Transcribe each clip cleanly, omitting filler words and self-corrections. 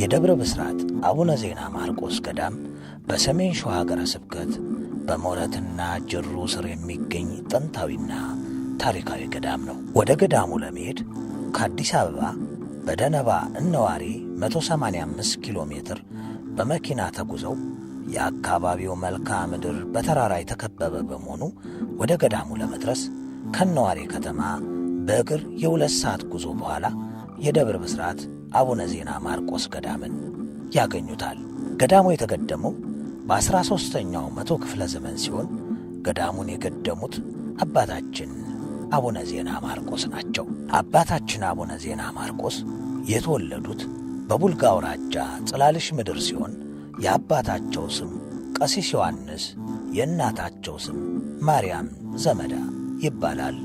የደብረ ብስራት አቡነ ዜና ማርቆስ ገዳም በሰሜን ሸዋ ሀገረ ስብከት በሞረትና ጅሩ ስር የሚገኝ ጥንታዊና ታሪካዊ ገዳም ነው። ወደ ገዳሙ ለመሄድ ከአዲስ አበባ በደነባ እነዋሪ 185 ኪሎ ሜትር በመኪና ተጉዘው የአካባቢው መልክዓ ምድር በተራራ የተከበበ በመሆኑ ወደ ገዳሙ ለመድረስ ከነዋሪ ከተማ በእግር የ2 ሰዓት ጉዞ በኋላ የደብረ ብስራት አቡነ ዜና ማርቆስ ገዳምን ያገኙታል። ገዳሙ የተገደመው በ13ኛው መቶ ክፍለ ዘመን ሲሆን ገዳሙን የገደሙት አባታችን አቡነ ዜና ማርቆስ ናቸው። አባታችን አቡነ ዜና ማርቆስ የተወለዱት በቡልጋ አውራጃ ጽላልሽ ምድር ሲሆን የአባታቸው ስም ቀሲስ ዮሐንስ፣ የእናታቸው ስም ማርያም ዘመዳ ይባላል።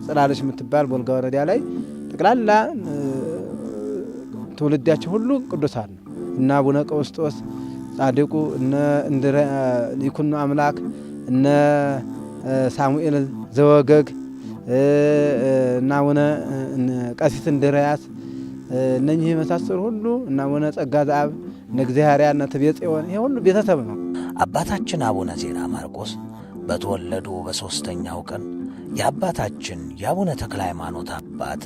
ጽላልሽ የምትባል ቡልጋ ወረዳ ላይ ጠቅላላ ትውልዳቸው ሁሉ ቅዱሳን ነው። እነ አቡነ ቀውስጦስ ጻድቁ፣ እነ ይኩኖ አምላክ፣ እነ ሳሙኤል ዘወገግ፣ እነ አቡነ ቀሲስ እንድርያስ፣ እነኚህ የመሳሰሉ ሁሉ እነ አቡነ ጸጋ ዘአብ፣ እነ እግዚአብሔር እነ ትቤጽዮን፣ ይሄ ሁሉ ቤተሰብ ነው። አባታችን አቡነ ዜና ማርቆስ በተወለዱ በ3ኛው ቀን የአባታችን የአቡነ ተክለ ሃይማኖት አባት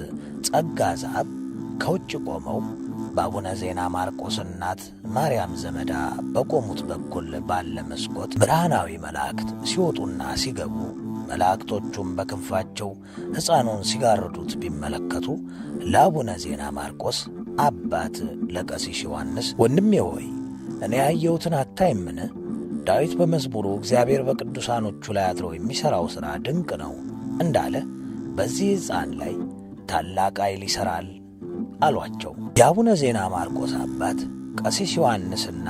ጸጋ ዘአብ ከውጭ ቆመው በአቡነ ዜና ማርቆስ እናት ማርያም ዘመዳ በቆሙት በኩል ባለ መስኮት ብርሃናዊ መላእክት ሲወጡና ሲገቡ መላእክቶቹም በክንፋቸው ሕፃኑን ሲጋርዱት ቢመለከቱ ለአቡነ ዜና ማርቆስ አባት ለቀሲስ ዮሐንስ ወንድሜ ሆይ እኔ ያየሁትን አታይምን? ዳዊት በመዝሙሩ እግዚአብሔር በቅዱሳኖቹ ላይ አድሮ የሚሠራው ሥራ ድንቅ ነው እንዳለ በዚህ ሕፃን ላይ ታላቅ ኃይል ይሠራል አሏቸው። የአቡነ ዜና ማርቆስ አባት ቀሲስ ዮሐንስና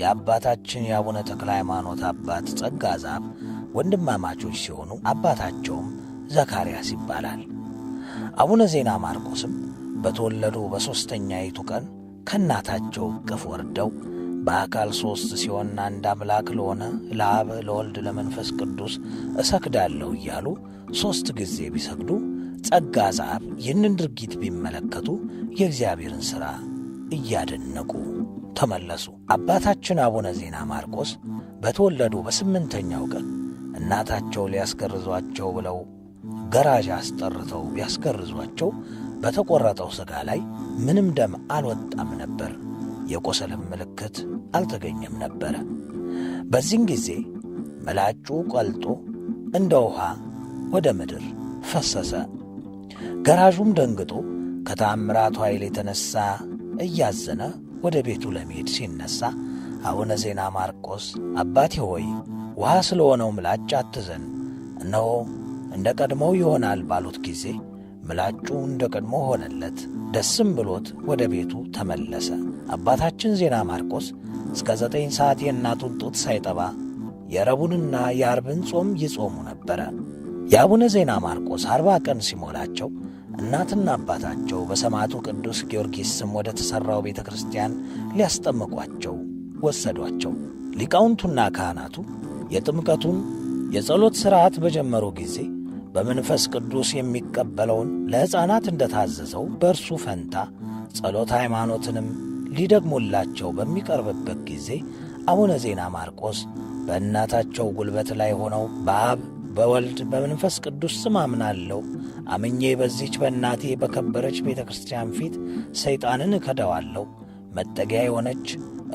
የአባታችን የአቡነ ተክለ ሃይማኖት አባት ጸጋ ዘአብ ወንድማማቾች ሲሆኑ አባታቸውም ዘካርያስ ይባላል። አቡነ ዜና ማርቆስም በተወለዱ በ3ኛይቱ ቀን ከእናታቸው እቅፍ ወርደው በአካል 3 ሲሆን አንድ አምላክ ለሆነ ለአብ ለወልድ ለመንፈስ ቅዱስ እሰግዳለሁ እያሉ 3 ጊዜ ቢሰግዱ ጸጋ ዘአብ ይህንን ድርጊት ቢመለከቱ የእግዚአብሔርን ሥራ እያደነቁ ተመለሱ። አባታችን አቡነ ዜና ማርቆስ በተወለዱ በ8ኛው ቀን እናታቸው ሊያስገርዟቸው ብለው ገራዥ አስጠርተው ቢያስገርዟቸው በተቈረጠው ሥጋ ላይ ምንም ደም አልወጣም ነበር፣ የቆሰልም ምልክት አልተገኘም ነበረ። በዚህን ጊዜ መላጩ ቀልጦ እንደ ውሃ ወደ ምድር ፈሰሰ። ገራዡም ደንግጦ ከተአምራቱ ኃይል የተነሣ እያዘነ ወደ ቤቱ ለመሄድ ሲነሣ አቡነ ዜና ማርቆስ አባቴ ሆይ ውሃ ስለሆነው ምላጭ አትዘን፣ እነሆ እንደ ቀድሞው ይሆናል ባሉት ጊዜ ምላጩ እንደ ቀድሞ ሆነለት። ደስም ብሎት ወደ ቤቱ ተመለሰ። አባታችን ዜና ማርቆስ እስከ 9 ሰዓት የእናቱን ጡት ሳይጠባ የረቡንና የዓርብን ጾም ይጾሙ ነበረ። የአቡነ ዜና ማርቆስ 40 ቀን ሲሞላቸው እናትና አባታቸው በሰማዕቱ ቅዱስ ጊዮርጊስ ስም ወደ ተሠራው ቤተ ክርስቲያን ሊያስጠምቋቸው ወሰዷቸው። ሊቃውንቱና ካህናቱ የጥምቀቱን የጸሎት ሥርዓት በጀመሩ ጊዜ በመንፈስ ቅዱስ የሚቀበለውን ለሕፃናት እንደ ታዘዘው በእርሱ ፈንታ ጸሎት ሃይማኖትንም ሊደግሙላቸው በሚቀርብበት ጊዜ አቡነ ዜና ማርቆስ በእናታቸው ጉልበት ላይ ሆነው በአብ በወልድ በመንፈስ ቅዱስ ስም አምናለሁ፣ አምኜ በዚች በእናቴ በከበረች ቤተ ክርስቲያን ፊት ሰይጣንን እከደዋለሁ፣ መጠጊያ የሆነች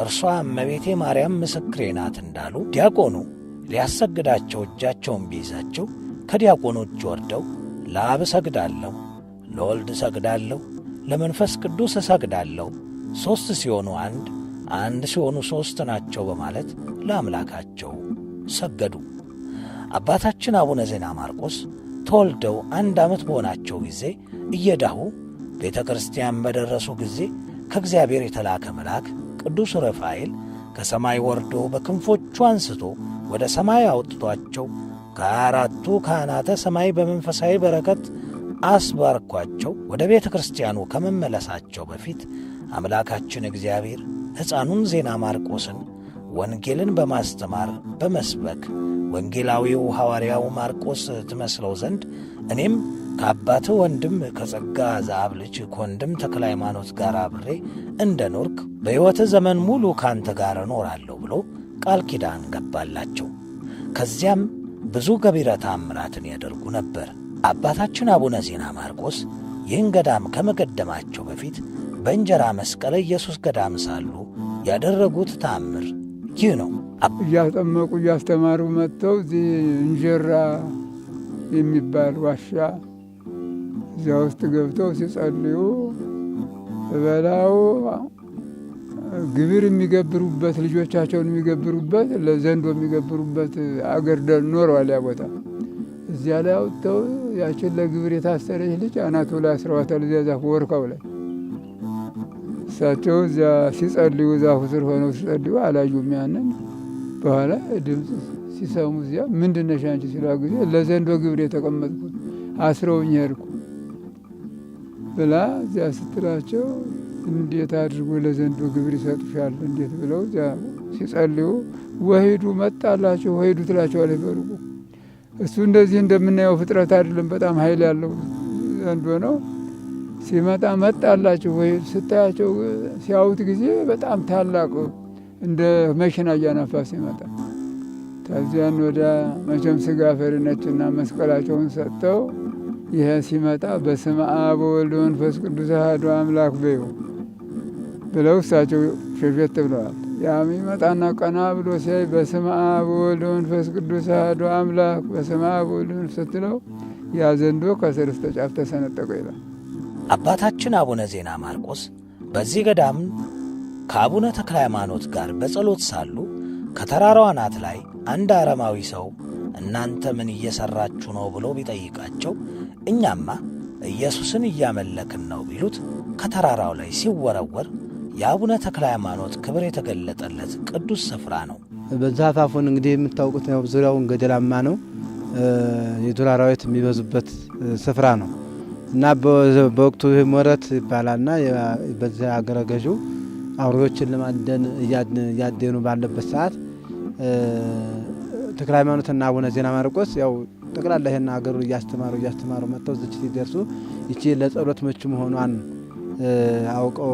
እርሷ እመቤቴ ማርያም ምስክሬ ናት እንዳሉ ዲያቆኑ ሊያሰግዳቸው እጃቸውን ቢይዛቸው ከዲያቆኑ እጅ ወርደው ለአብ እሰግዳለሁ፣ ለወልድ እሰግዳለሁ፣ ለመንፈስ ቅዱስ እሰግዳለሁ፣ 3 ሲሆኑ አንድ፣ አንድ ሲሆኑ 3 ናቸው በማለት ለአምላካቸው ሰገዱ። አባታችን አቡነ ዜና ማርቆስ ተወልደው 1 ዓመት በሆናቸው ጊዜ እየዳሁ ቤተ ክርስቲያን በደረሱ ጊዜ ከእግዚአብሔር የተላከ መልአክ ቅዱስ ሩፋኤል ከሰማይ ወርዶ በክንፎቹ አንስቶ ወደ ሰማይ አውጥቷቸው ከአራቱ ካህናተ ሰማይ በመንፈሳዊ በረከት አስባርኳቸው ወደ ቤተ ክርስቲያኑ ከመመለሳቸው በፊት አምላካችን እግዚአብሔር ሕፃኑን ዜና ማርቆስን ወንጌልን በማስተማር በመስበክ ወንጌላዊው ሐዋርያው ማርቆስ ትመስለው ዘንድ እኔም ከአባትህ ወንድም ከጸጋ ዘአብ ልጅ ከወንድም ተክለ ሃይማኖት ጋር አብሬ እንደ ኖርክ በሕይወትህ ዘመን ሙሉ ካንተ ጋር እኖራለሁ ብሎ ቃል ኪዳን ገባላቸው። ከዚያም ብዙ ገቢረ ተአምራትን ያደርጉ ነበር። አባታችን አቡነ ዜና ማርቆስ ይህን ገዳም ከመገደማቸው በፊት በእንጀራ መስቀለ ኢየሱስ ገዳም ሳሉ ያደረጉት ተአምር ይህ ነው። እያጠመቁ እያስተማሩ መጥተው እዚህ እንጀራ የሚባል ዋሻ እዚያ ውስጥ ገብተው ሲጸልዩ በላው ግብር የሚገብሩበት ልጆቻቸውን የሚገብሩበት ለዘንዶ የሚገብሩበት አገር ኖረዋል። ያ ቦታ እዚያ ላይ አውጥተው ያችን ለግብር የታሰረች ልጅ አናቱ ላይ አስረዋታል። እዚያ ዛፍ ወርካው ላይ እሳቸው እዚያ ሲጸልዩ ዛፉ ስር ሆነው ሲጸልዩ አላዩም። ያንን በኋላ ድምፅ ሲሰሙ እዚያ ምንድን ነሽ አንቺ ሲሏ ጊዜ ለዘንዶ ግብር የተቀመጥኩት አስረውኝ ሄድኩ ብላ እዚያ ስትላቸው እንዴት አድርጎ ለዘንዶ ግብር ይሰጡሻል እንዴት ብለው እዚያ ሲጸልዩ ወሂዱ መጣላቸው ወሂዱ ትላቸዋለች በሩቁ። እሱ እንደዚህ እንደምናየው ፍጥረት አይደለም፣ በጣም ኃይል ያለው ዘንዶ ነው። ሲመጣ መጣላቸው ወይ ስታያቸው ሲያዩት ጊዜ በጣም ታላቅ እንደ መኪና እያነፋ ሲመጣ ከዚያን ወደ መቼም ስጋ ፈሪነችና መስቀላቸውን ሰጥተው ይሄ ሲመጣ በስመ አብ ወወልድ ወመንፈስ ቅዱስ አሐዱ አምላክ በይው ብለው እሳቸው ሸሸት ብለዋል። ያም ይመጣና ቀና ብሎ ሲያይ በስመ አብ ወወልድ ወመንፈስ ቅዱስ አሐዱ አምላክ በስመ አብ ወወልድ ወመንፈስ ስትለው ያ ዘንዶ ከስር እስከ ጫፍ ተሰነጠቀ ይላል። አባታችን አቡነ ዜና ማርቆስ በዚህ ገዳም ከአቡነ ተክለ ሃይማኖት ጋር በጸሎት ሳሉ ከተራራው አናት ላይ አንድ አረማዊ ሰው እናንተ ምን እየሰራችሁ ነው ብሎ ቢጠይቃቸው እኛማ ኢየሱስን እያመለክን ነው ቢሉት ከተራራው ላይ ሲወረወር የአቡነ ተክለ ሃይማኖት ክብር የተገለጠለት ቅዱስ ስፍራ ነው። በዛ አፋፉን እንግዲህ የምታውቁት ያው ዙሪያውን ገደላማ ነው፣ የዱር አራዊት የሚበዙበት ስፍራ ነው እና በወቅቱ ሞረት ይባላልና በዛ አገረገዡ አውሬዎችን ለማደን እያደኑ ባለበት ሰዓት ተክለ ሃይማኖትና አቡነ ዜና ማርቆስ ያው ጠቅላላ ይሄን ሀገሩ እያስተማሩ መጥተው እዚች ሲደርሱ ይቺ ለጸሎት ምቹ መሆኗን አውቀው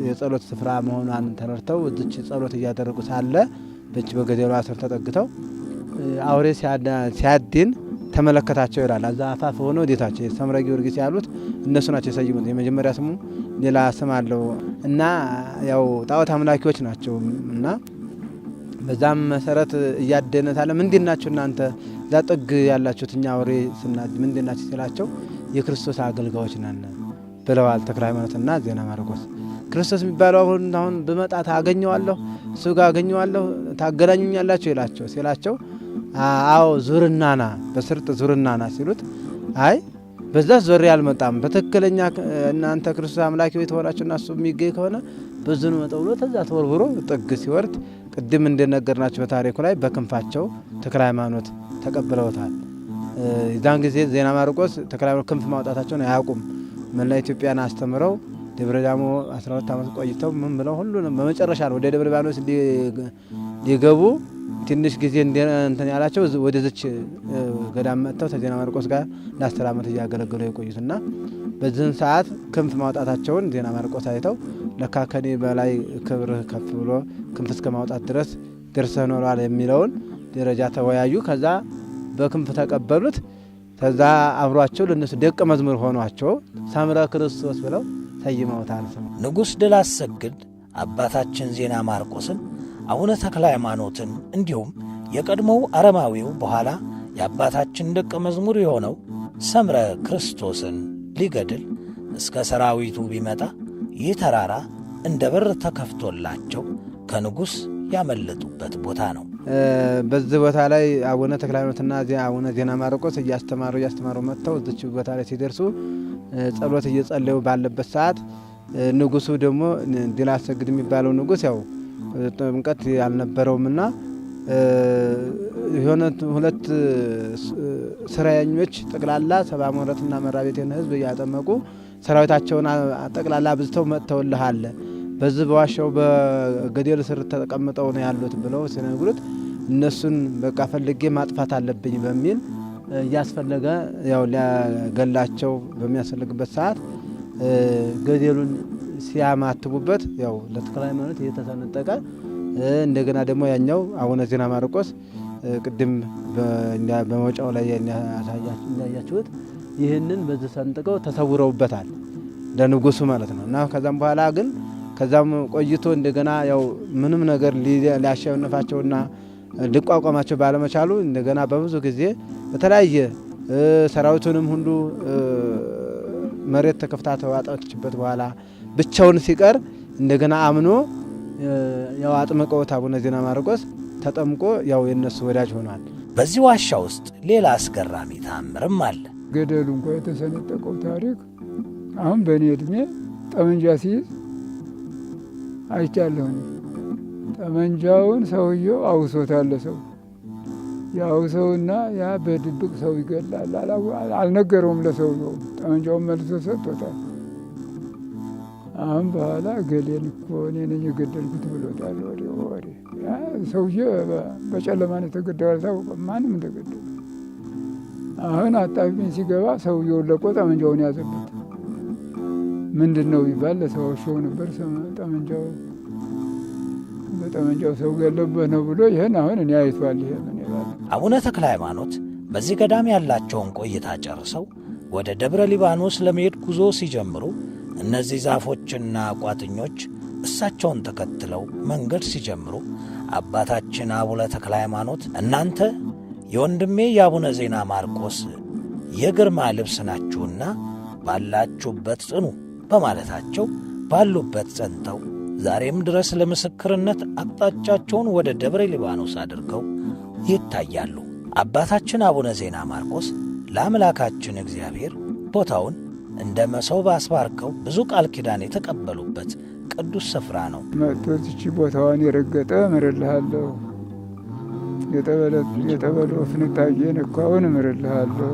የጸሎት ስፍራ መሆኗን ተረድተው እዚች ጸሎት እያደረጉ ሳለ በእጅ በገደሉ አስር ተጠግተው አውሬ ሲያድን ተመለከታቸው ይላል። አዛ አፋፍ ሆኖ ዴታቸው ሰምረ ጊዮርጊስ ያሉት እነሱ ናቸው የሰየሙት። የመጀመሪያ ስሙ ሌላ ስም አለው እና ያው ጣዖት አምላኪዎች ናቸው እና በዛም መሰረት እያደነታለ ምንድን ናችሁ እናንተ ዛጥግ ያላችሁት እኛ አውሬ ስናድ ምንድን ናችሁ ሲላቸው የክርስቶስ አገልጋዮች ነን ብለዋል ተክለ ሃይማኖትና ዜና ማርቆስ። ክርስቶስ የሚባለው አሁን በመጣ ታገኘዋለሁ እሱ ጋር አገኘዋለሁ ታገናኙኛላችሁ ይላቸው ሲላቸው አዎ ዙርናና በስርጥ ዙርናና ሲሉት አይ በዛ ዞር ያልመጣም በትክክለኛ እናንተ ክርስቶስ አምላኪ ወይ ተወራችሁና እሱ የሚገኝ ከሆነ በዝኑ መጠውሎ ተዛ ተወርውሮ ጥግ ሲወርድ ቅድም እንደነገርናችሁ በታሪኩ ላይ በክንፋቸው ተክለ ሃይማኖት ተቀብለውታል። የዛን ጊዜ ዜና ማርቆስ ተክለ ሃይማኖት ክንፍ ማውጣታቸውን አያውቁም። መላ ኢትዮጵያን አስተምረው ደብረ ዳሞ 12 ዓመት ቆይተው ምን ብለው ሁሉንም በመጨረሻ ነው ወደ ደብረ ሊባኖስ ሊገቡ ትንሽ ጊዜ እንትን ያላቸው ወደዚች ገዳም መጥተው ከዜና ማርቆስ ጋር ለ10 ዓመት እያገለገሉ የቆዩትና በዚህን ሰዓት ክንፍ ማውጣታቸውን ዜና ማርቆስ አይተው ለካ ከኔ በላይ ክብር ከፍ ብሎ ክንፍ እስከ ማውጣት ድረስ ደርሰህ ኖሯል የሚለውን ደረጃ ተወያዩ። ከዛ በክንፍ ተቀበሉት። ከዛ አብሯቸው ለነሱ ደቀ መዝሙር ሆኗቸው ሳምረ ክርስቶስ ብለው ሰይመውታል። ንጉሥ ድል አሰግድ አባታችን ዜና ማርቆስን አቡነ ተክለ ሃይማኖትን እንዲሁም የቀድሞው አረማዊው በኋላ የአባታችን ደቀ መዝሙር የሆነው ሰምረ ክርስቶስን ሊገድል እስከ ሰራዊቱ ቢመጣ ይህ ተራራ እንደ በር ተከፍቶላቸው ከንጉሥ ያመለጡበት ቦታ ነው። በዚህ ቦታ ላይ አቡነ ተክለ ሃይማኖትና አቡነ ዜና ማርቆስ እያስተማሩ መጥተው እዚች ቦታ ላይ ሲደርሱ ጸሎት እየጸለዩ ባለበት ሰዓት ንጉሱ ደግሞ ድል አሰግድ የሚባለው ንጉስ ያው ጥምቀት ያልነበረውምና የሆነ ሁለት ስራየኞች ጠቅላላ ሰባ ሞረትና መራቤቴን ህዝብ እያጠመቁ ሰራዊታቸውን ጠቅላላ አብዝተው መጥተውልሃል፣ በዚህ በዋሻው በገደል ስር ተቀምጠው ነው ያሉት ብለው ሲነግሩት እነሱን በቃ ፈልጌ ማጥፋት አለብኝ በሚል እያስፈለገ ያው ሊያገላቸው በሚያስፈልግበት ሰዓት ገደሉን ሲያማትቡበት ያው ለተክለ ሃይማኖት እየተሰነጠቀ እንደገና ደግሞ ያኛው አቡነ ዜና ማርቆስ ቅድም በመውጫው ላይ ያያችሁት ይህንን በዚህ ሰንጥቀው ተሰውረውበታል ለንጉሱ ማለት ነው። እና ከዛም በኋላ ግን ከዛም ቆይቶ እንደገና ያው ምንም ነገር ሊያሸንፋቸውና ሊቋቋማቸው ባለመቻሉ እንደገና በብዙ ጊዜ በተለያየ ሰራዊቱንም ሁሉ መሬት ተከፍታ ተዋጣችበት በኋላ ብቻውን ሲቀር እንደገና አምኖ ያው አጥምቀውት አቡነ ዜና ማርቆስ ተጠምቆ ያው የነሱ ወዳጅ ሆኗል። በዚህ ዋሻ ውስጥ ሌላ አስገራሚ ተአምርም አለ። ገደሉ እንኳ የተሰነጠቀው ታሪክ አሁን በእኔ እድሜ ጠመንጃ ሲይዝ አይቻለሁ። ጠመንጃውን ሰውየው አውሶታል። ሰው ያውሰውና ያ በድብቅ ሰው ይገላል። አልነገረውም ለሰውየው፣ ጠመንጃውን መልሶ ሰጥቶታል። አሁን በኋላ ገሌን እኮ እኔ ነኝ የገደልኩት ብሎታል። ወሬ ያ ሰውዬ በጨለማ ነው የተገደለው፣ አልታወቀም ማንም እንደገደለ። አሁን አጣቢኝ ሲገባ ሰውየውን ለቆ ጠመንጃውን ያዘበት። ምንድን ነው ቢባል ለሰው ነበር ጠመንጃው በጠመንጃው ሰው ገለበት ነው ብሎ ይህን አሁን እኔ አይቷል። ይሄ ምን ይላል? አቡነ ተክለ ሃይማኖት በዚህ ገዳም ያላቸውን ቆይታ ጨርሰው ወደ ደብረ ሊባኖስ ለመሄድ ጉዞ ሲጀምሩ እነዚህ ዛፎችና ቋጥኞች እሳቸውን ተከትለው መንገድ ሲጀምሩ አባታችን አቡነ ተክለ ሃይማኖት እናንተ የወንድሜ የአቡነ ዜና ማርቆስ የግርማ ልብስ ናችሁና ባላችሁበት ጽኑ በማለታቸው ባሉበት ጸንተው ዛሬም ድረስ ለምስክርነት አቅጣጫቸውን ወደ ደብረ ሊባኖስ አድርገው ይታያሉ። አባታችን አቡነ ዜና ማርቆስ ለአምላካችን እግዚአብሔር ቦታውን እንደ መሶብ አስባርከው ብዙ ቃል ኪዳን የተቀበሉበት ቅዱስ ስፍራ ነው። መጥቶ እቺ ቦታዋን የረገጠ እምርልሃለሁ፣ የጠበሎ ፍንጣቂ ነካውን እምርልሃለሁ።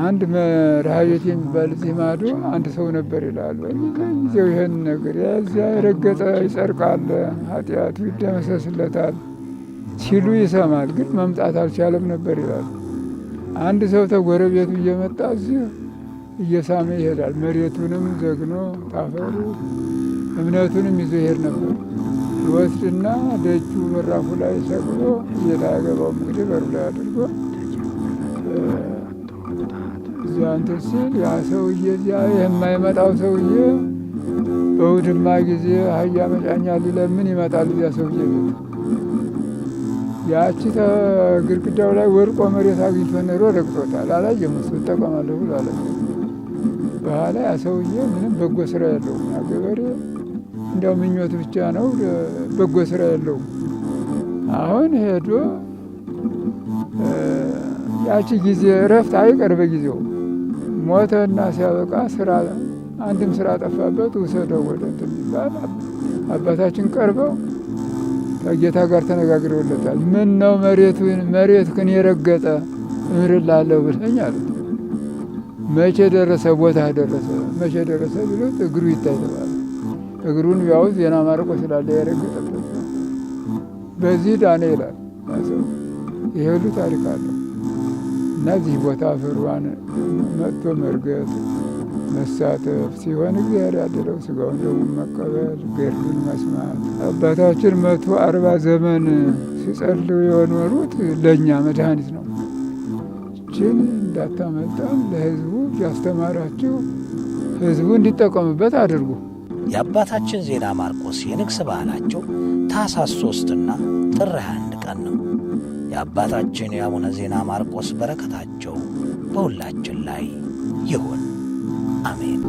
አንድ ረሃቤት የሚባል እዚህ ማዶ አንድ ሰው ነበር ይላሉ። ጊዜው ይህን ነገር የዚያ የረገጠ ይጸድቃል፣ ኃጢአቱ ይደመሰስለታል ሲሉ ይሰማል። ግን መምጣት አልቻለም ነበር ይላሉ። አንድ ሰው ተጎረቤቱ እየመጣ እዚህ እየሳመ ይሄዳል። መሬቱንም ዘግኖ ታፈሩ እምነቱንም ይዞ ይሄድ ነበር። ይወስድና ደጁ በራፉ ላይ ሰቅሎ እየታገባው እንግዲህ በሩ ላይ አድርጎ እዚያ እንትን ሲል ያ ሰውዬ እዚያ የማይመጣው ሰውዬ በውድማ ጊዜ አህያ መጫኛ ሊለምን ይመጣል። እዚያ ሰውዬ ቤት ያቺ ግድግዳው ላይ ወድቆ መሬት አግኝቶ ኖሮ ረግጦታል። አላየም እሱ እጠቀማለሁ ብሎ አለ። በኋላ ያ ሰውዬ ምንም በጎ ስራ የለውም። ያ ገበሬ እንዲያው ምኞት ብቻ ነው፣ በጎ ስራ የለውም። አሁን ሄዶ ያቺ ጊዜ እረፍት አይቀር በጊዜው ሞተና ሲያበቃ ስራ አንድም ስራ ጠፋበት ውሰደው ወደ እንትን ይባል። አባታችን ቀርበው ከጌታ ጋር ተነጋግረውለታል። ምን ነው መሬትህን የረገጠ እምርልሃለሁ ብለኝ አሉት። መቼ ደረሰ? ቦታ ደረሰ። መቼ ደረሰ ብሎት እግሩ ይታይ ተባለ። እግሩን ቢያውዝ ዜና ማርቆስ ስላለ የረገጠበት በዚህ ዳነ ይላል ሰው። ይሄ ሁሉ ታሪክ አለው እና እዚህ ቦታ ፍሯን መጥቶ መርገጥ መሳተፍ ሲሆን እግዚአብሔር ያደለው ስጋውን ደግሞ መቀበል ገድሉን መስማት። አባታችን 140 ዘመን ሲጸልዩ የኖሩት ለእኛ መድኃኒት ነው። ይችን እንዳታመልጠን ለህዝቡ ያስተማራችሁ ህዝቡ እንዲጠቀምበት አድርጉ። የአባታችን ዜና ማርቆስ የንግስ በዓላቸው ታኅሳስ 3ና ጥር 21 ቀን ነው። የአባታችን የአቡነ ዜና ማርቆስ በረከታቸው በሁላችን ላይ ይሁን። አሜን።